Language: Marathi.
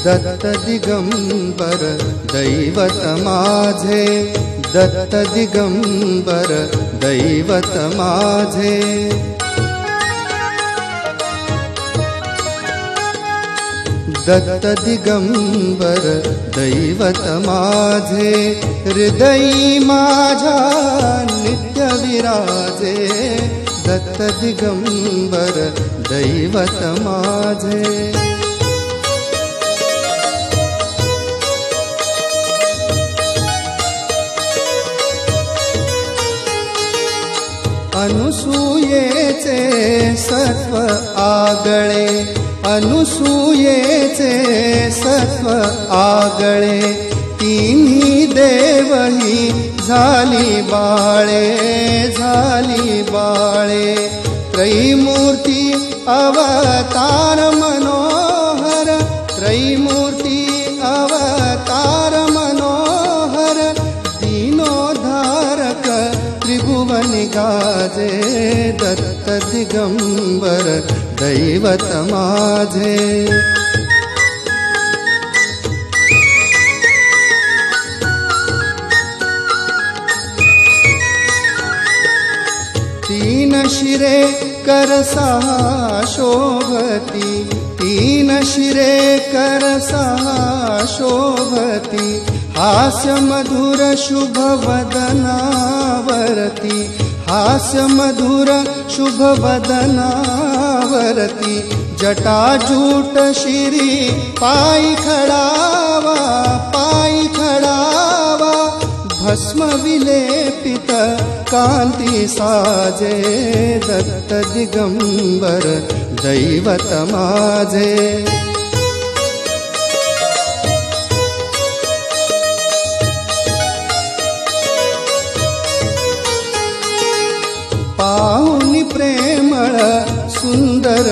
दत्त दिगंबर दैवत माझे, दत्त दिगंबर दैवत माझे। दत्त दिगंबर दैवत माझे, हृदयी माझ्या नित्य विराजे। दत्त दिगंबर दैवत माझे। अनुसूयेचे सत्व आगळे, अनुसूयेचे सत्व आगळे। तिन्ही देवही झाली बाळे, झाली बाळे। त्रैमूर्ती अवतार मनोहर, त्रैमूर्ती अवतार मनोहर। दीनोद्धारक त्रिभुवन गाजे, दत्त दिगंबर दैवत माझे। तीन शिरे कर सहा शोभती, तीन शिरे कर सहा शोभती। हास्य मधुर शुभ वदनावरती, हास्य मधुर शुभ वदनावरती। जटाजूट शिरी पायी खडावा, पायी खडावा। भस्म विलेपित कांती साजे, दत्त दिगंबर दैवत माझे। पाहुनी प्रेमळ सुंदर